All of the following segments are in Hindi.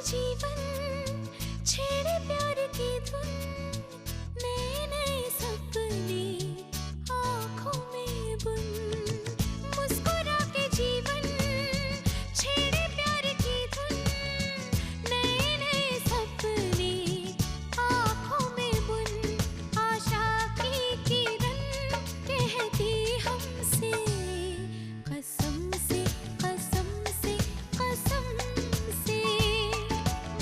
जीवन छेड़े प्यार की धुन, नए नए सपने आँखों में बुन। मुस्कुरा के जीवन छेड़े प्यार की धुन, नए नए सपने आँखों में बुन। आशा की किरण कहती हमसे कसम से, कसम से, कसम से,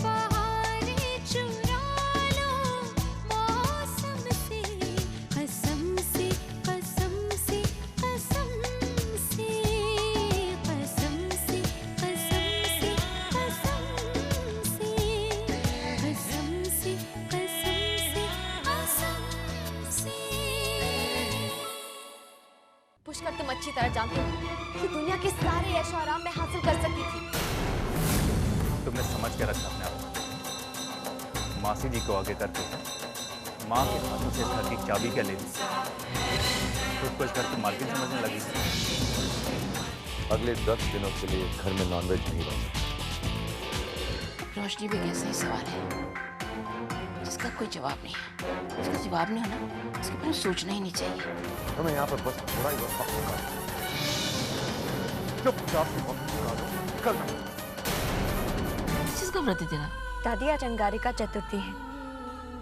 बहारें चुरा लो मौसम से। कसम से, कसम से, कसम से, कसम से, कसम से, कसम से, कसम से, कसम से। पुष्कर, तुम अच्छी तरह जानते हो कि दुनिया के सारे ऐशो आराम में हासिल कर सकती थी। तुमने समझ के रखा अपने आप को। मासी जी को आगे करके माँ के हाथों से घर की चाबी क्या ले ली, खुद को इस घर की मालकिन समझने लगी। अगले 10 दिनों के लिए घर में नॉनवेज नहीं बन। रोशनी भी ऐसा ही सवाल है जिसका कोई जवाब नहीं है। इसका जवाब नहीं होना, इसके बारे में सोचना ही नहीं चाहिए। हमें यहाँ पर बस थोड़ा ही वक्त निकाल चुपचाप से वक्त निकालो, निकल जाओ। किस चीज का व्रत है तेरा? दादी, आज अंगारिका चतुर्थी है।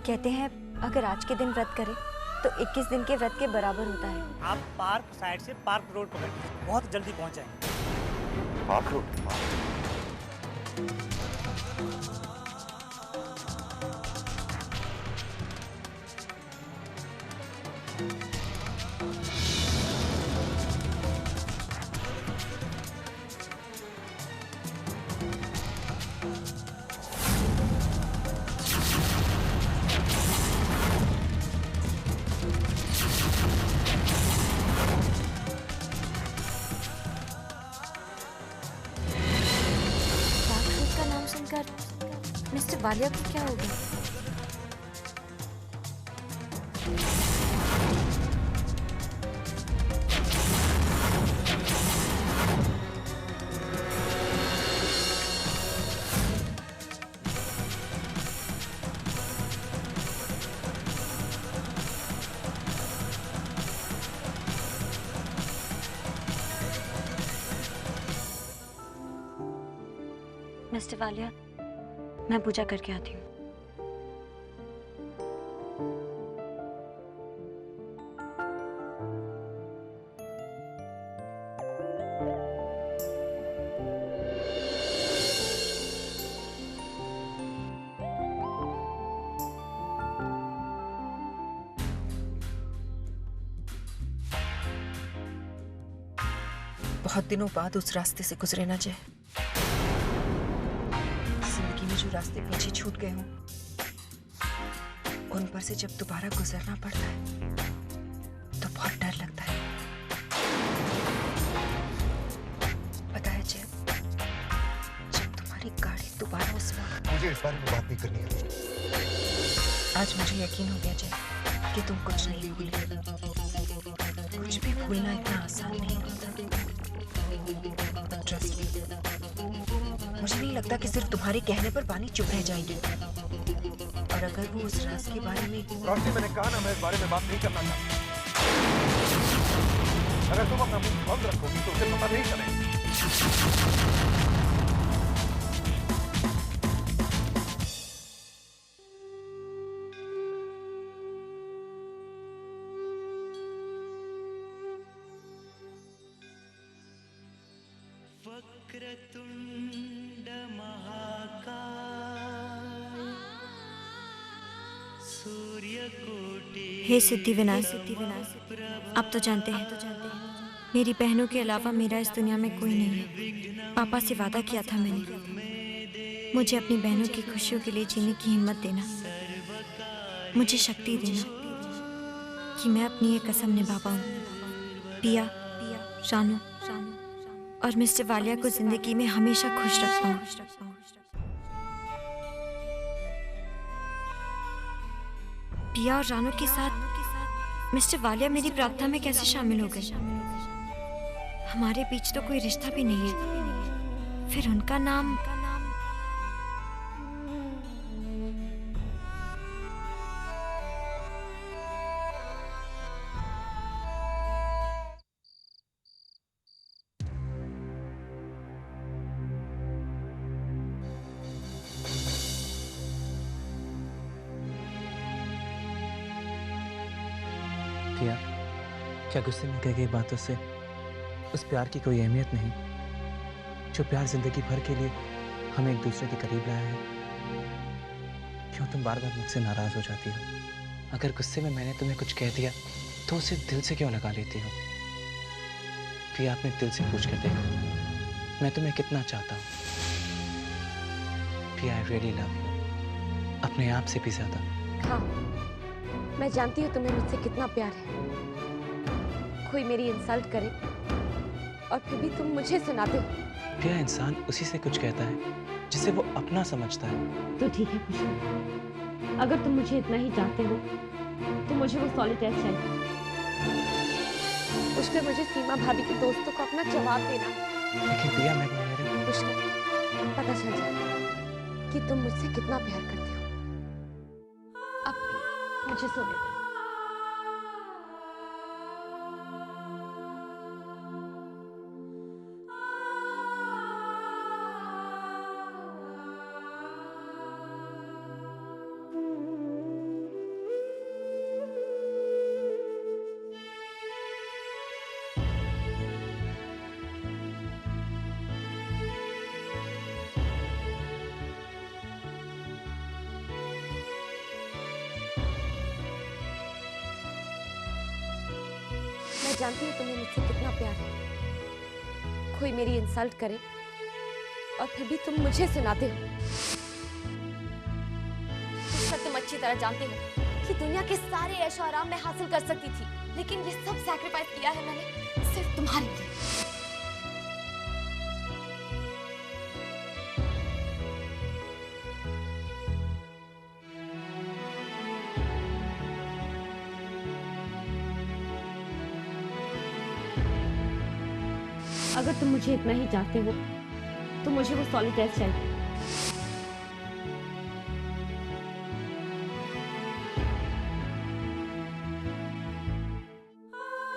कहते हैं अगर आज के दिन व्रत करे तो 21 दिन के व्रत के बराबर होता है। आप पार्क साइड से पार्क रोड पकड़ लीजिए, बहुत जल्दी पहुंच जाएंगे। Park road? मिस्टर वालिया को क्या हो गया? मिस्टर वालिया, मैं पूजा करके आती हूँ। बहुत दिनों बाद उस रास्ते से गुजरे ना जाए। जिंदगी में जो रास्ते पीछे छूट गए हों, उन पर से जब दोबारा गुजरना पड़ता है तो बहुत डर लगता है। पता है जब तुम्हारी गाड़ी दोबारा उस वक्त, मुझे इस बारे में बात नहीं करनी है। आज मुझे यकीन हो गया जय कि तुम कुछ नहीं भूले। कुछ भी भूलना इतना आसान नहीं होता। ट्रस्ट मी, मुझे नहीं लगता कि सिर्फ तुम्हारे कहने पर पानी चुप रह जाएगी। और अगर वो उस राज के बारे में, रोशनी, मैंने कहा ना, मैं इस बारे में बात नहीं करना चाहता। अगर तुम अपना मुंह बंद रखोगी तो फिर पता नहीं चलेगा। वक्रतुंड महाकाय सूर्यकोटि। हे सिद्धि विनाश, आप तो जानते हैं मेरी बहनों के अलावा मेरा इस दुनिया में कोई नहीं है। पापा से वादा किया था मैंने, मुझे अपनी बहनों की खुशियों के लिए जीने की हिम्मत देना, मुझे शक्ति देना कि मैं अपनी ये कसम निभा पाऊं। पिया, शानू और मिस्टर वालिया को जिंदगी में हमेशा खुश रख पाऊं। पिया और रानू के साथ मिस्टर वालिया मेरी प्रार्थना में कैसे शामिल हो गए? हमारे बीच तो कोई रिश्ता भी नहीं है। फिर उनका नाम पिया, क्या गुस्से में कही गई बातों से उस प्यार की कोई अहमियत नहीं, जो प्यार जिंदगी भर के लिए हमें एक दूसरे के करीब लाया है? क्यों तुम बार बार मुझसे नाराज हो जाती हो? अगर गुस्से में मैंने तुम्हें कुछ कह दिया तो उसे दिल से क्यों लगा लेती हो? पिया, अपने दिल से पूछ कर देखो, मैं तुम्हें कितना चाहता हूँ। पिया, आई रियली लव यू, अपने आप से भी ज्यादा। हाँ, मैं जानती हूँ तुम्हें मुझसे कितना प्यार है। कोई मेरी इंसल्ट करे और फिर भी तुम मुझे सुनाते हो। पिया, इंसान उसी से कुछ कहता है जिसे वो अपना समझता है। तो ठीक है खुशी, अगर तुम मुझे इतना ही चाहते हो तो मुझे वो सॉलिटेयर चाहिए। पुष्कर, मुझे सीमा भाभी के दोस्तों को अपना जवाब देना। लेकिन पिया, मैं मेरे पुष्कर, पता चल जाए कि तुम मुझसे कितना प्यार करते हो। अब प्लीज मुझे सोने दो। मैं जानती हूँ तुम्हें मुझसे कितना प्यार है। कोई मेरी इंसल्ट करे और फिर भी तुम मुझे सुनाते हो। पुष्कर, तुम अच्छी तरह जानते हो कि दुनिया के सारे ऐशो आराम मैं हासिल कर सकती थी, लेकिन ये सब सैक्रिफाइस किया है मैंने सिर्फ तुम्हारे लिए। अगर तुम मुझे इतना ही चाहते हो तो मुझे वो सॉलिटेयर चाहिए।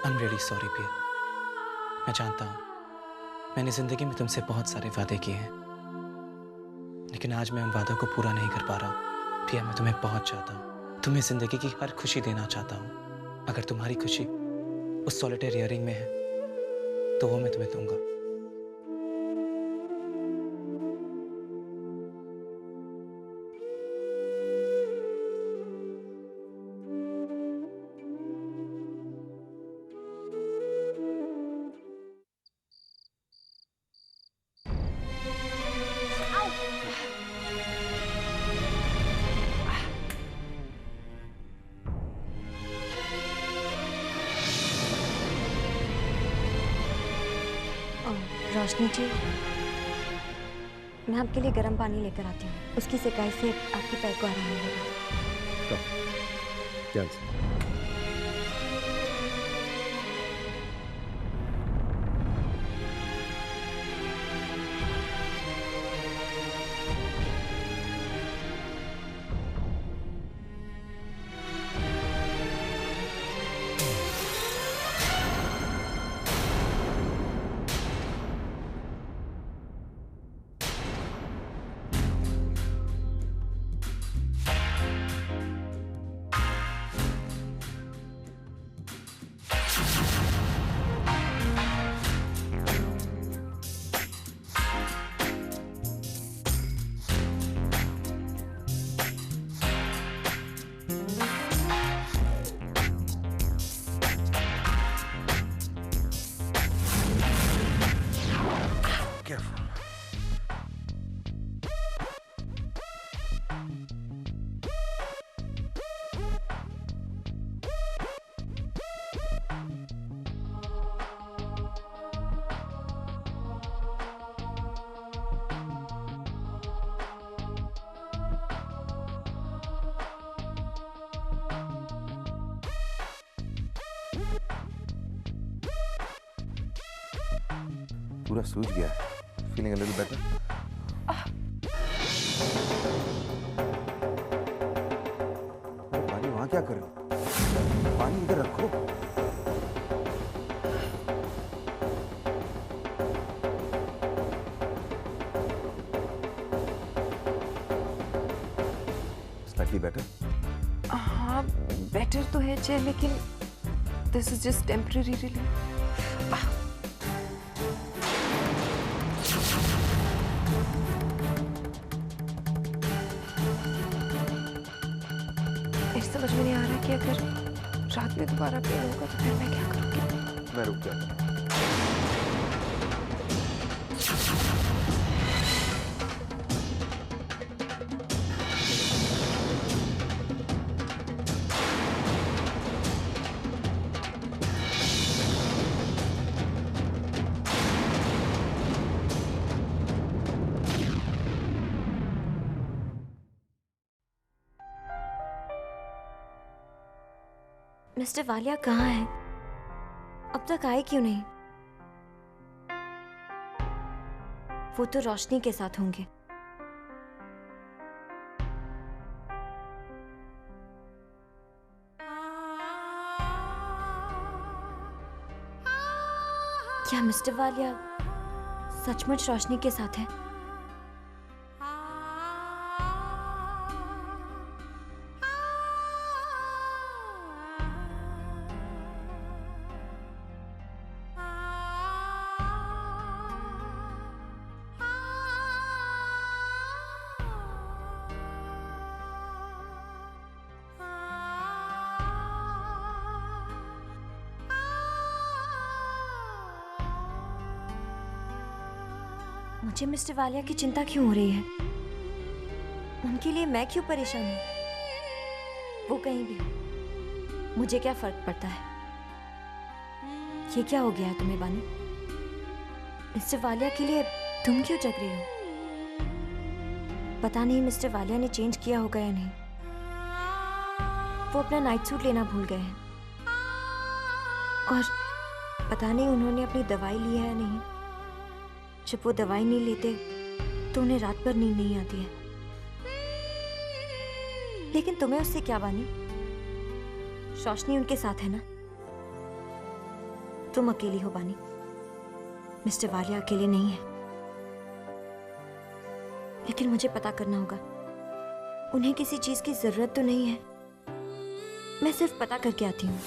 I'm really sorry पिया, मैं जानता हूँ मैंने जिंदगी में तुमसे बहुत सारे वादे किए हैं, लेकिन आज मैं उन वादों को पूरा नहीं कर पा रहा हूँ। पिया, मैं तुम्हें बहुत चाहता हूँ, तुम्हें जिंदगी की हर खुशी देना चाहता हूँ। अगर तुम्हारी खुशी उस सॉलिटेयर इयररिंग में है तो वो मैं तुम्हें दूंगा। रोशनी जी, मैं आपके लिए गर्म पानी लेकर आती हूँ। उसकी सिकाई से आपके पैर को आराम मिलेगा। ध्यान से। पूरा सूज गया है। Feeling a little better? पानी वहां क्या कर रहे हो? पानी इधर रखो। Slightly better? हाँ, बेटर तो है जय, लेकिन this is just temporary relief. समझ में नहीं आ रहा कि अगर रात में दोबारा पेन होगा तो फिर मैं क्या करूँगी। मैं रुक जाता हूँ। मिस्टर वालिया कहाँ है? अब तक आए क्यों नहीं? वो तो रोशनी के साथ होंगे। क्या मिस्टर वालिया सचमुच रोशनी के साथ है? मुझे मिस्टर वालिया की चिंता क्यों हो रही है? उनके लिए मैं क्यों परेशान हूं? वो कहीं भी हो, मुझे क्या फर्क पड़ता है? ये क्या हो गया है तुम्हें बानी? मिस्टर वालिया के लिए तुम क्यों जग रही हो? पता नहीं मिस्टर वालिया ने चेंज किया होगा या नहीं। वो अपना नाइट सूट लेना भूल गए हैं और पता नहीं उन्होंने अपनी दवाई ली है या नहीं। जब वो दवाई नहीं लेते तो उन्हें रात भर नींद नहीं आती है। लेकिन तुम्हें उससे क्या बानी? रोशनी उनके साथ है ना? तुम अकेली हो बानी, मिस्टर वालिया अकेले नहीं है। लेकिन मुझे पता करना होगा, उन्हें किसी चीज की जरूरत तो नहीं है। मैं सिर्फ पता करके आती हूँ।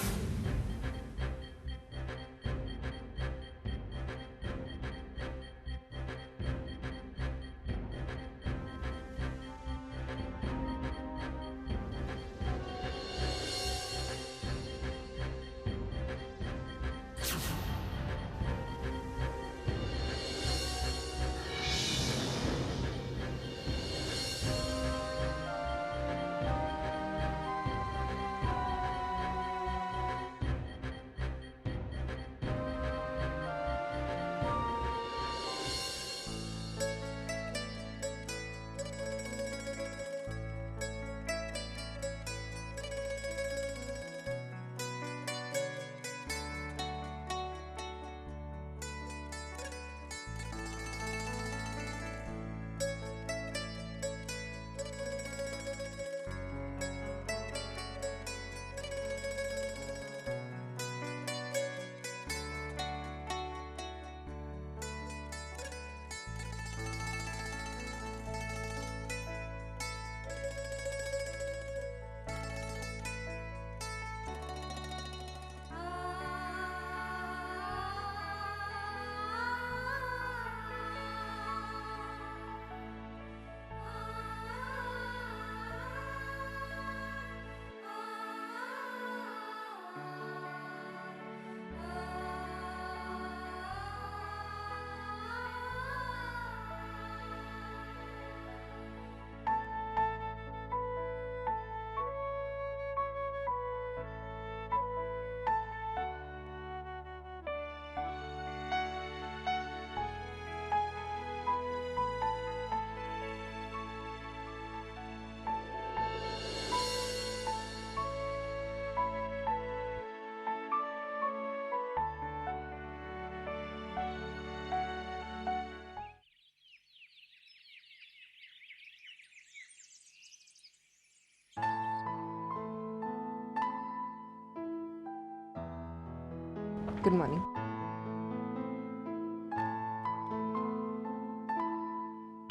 Good morning.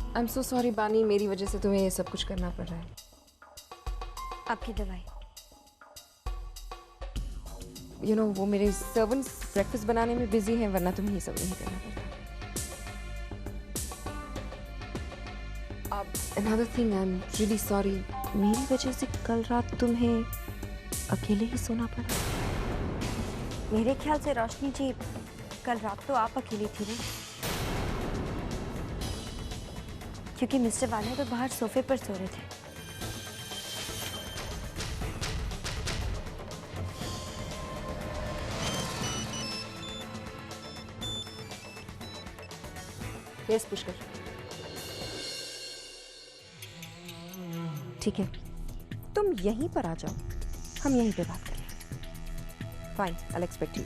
I am so sorry बानी, मेरी वजह से तुम्हें ये सब कुछ करना पड़ रहा है। आपकी दवाई यू नो वो मेरे सर्वेंट्स ब्रेकफास्ट बनाने में बिजी हैं, वरना तुम्हें ये सब नहीं करना पड़ता। Another thing, I'm really sorry. मेरी वजह से कल रात तुम्हें अकेले ही सोना पड़ा। मेरे ख्याल से रोशनी जी कल रात तो आप अकेली थी ना, क्योंकि मिस्टर वाले तो बाहर सोफे पर सो रहे थे। यस पुष्कर। ठीक है, तुम यहीं पर आ जाओ, हम यहीं पे बात करें। Fine, I expect you.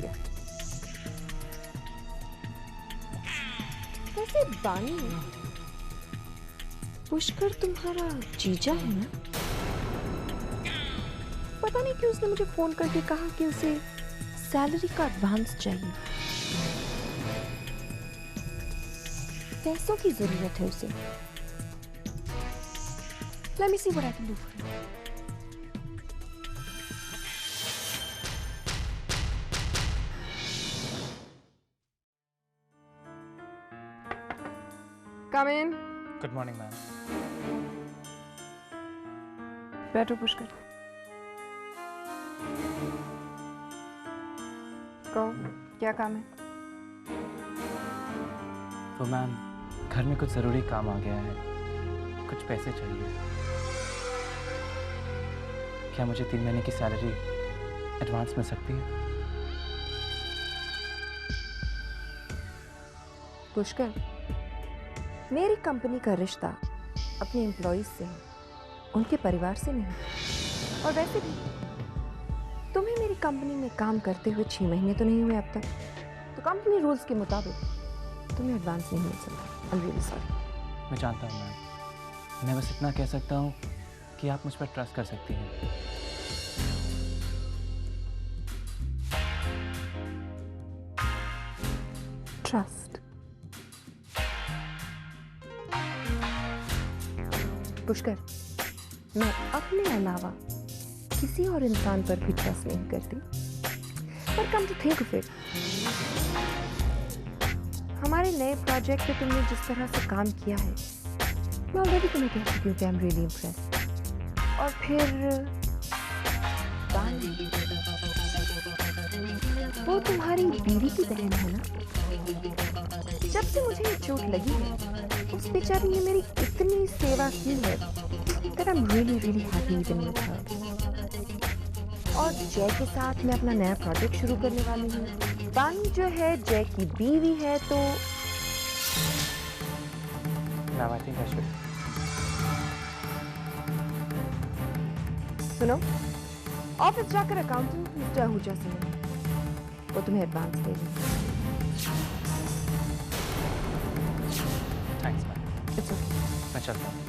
वैसे बानी, पुष्कर तुम्हारा जीजा है ना? पता नहीं क्यों उसने मुझे फोन करके कहा कि उसे सैलरी का एडवांस चाहिए। पैसों की जरूरत है उसे। Let me see what I can do for you. Come in. Good morning ma'am. बैठो पुष्कर। कहो, क्या काम है? तो मैम घर में कुछ ज़रूरी काम आ गया है, कुछ पैसे चाहिए। क्या मुझे 3 महीने की सैलरी एडवांस मिल सकती है? पुष्कर, मेरी कंपनी का रिश्ता अपने एम्प्लॉयज से है, उनके परिवार से नहीं। और वैसे भी तुम्हें मेरी कंपनी में काम करते हुए 6 महीने तो नहीं हुए अब तक, तो कंपनी रूल्स के मुताबिक तुम्हें एडवांस नहीं मिल सकता। I am really sorry. मैं जानता हूँ मैम, मैं बस इतना कह सकता हूँ कि आप मुझ पर ट्रस्ट कर सकती हैं। ट्रस्ट? पुष्कर, मैं अपने अलावा किसी और इंसान पर भी ट्रस्ट नहीं करती। पर come to think of it, हमारे नए प्रोजेक्ट पे तुमने जिस तरह से काम किया है, मैं ऑलरेडी तुम्हें कह चुकी हूँ कि आई एम रियली इम्प्रेस्ड। और फिर बानी, वो तुम्हारी बीवी की बहन है ना? जब से मुझे ये चोट लगी है, उस बेचारी ने मेरी इतनी सेवा की है that I'm really really happy even with her। और जय के साथ मैं अपना नया प्रोजेक्ट शुरू करने वाली हूँ। बानी जो है जय की बीवी है, तो ma'am I think I should. सुनो, ऑफिस जाकर अकाउंटेंट मिस्टर आहूजा से मिलो, वो तुम्हें एडवांस देगी। Thanks ma'am. इट्स ओके, मैं चलता हूँ।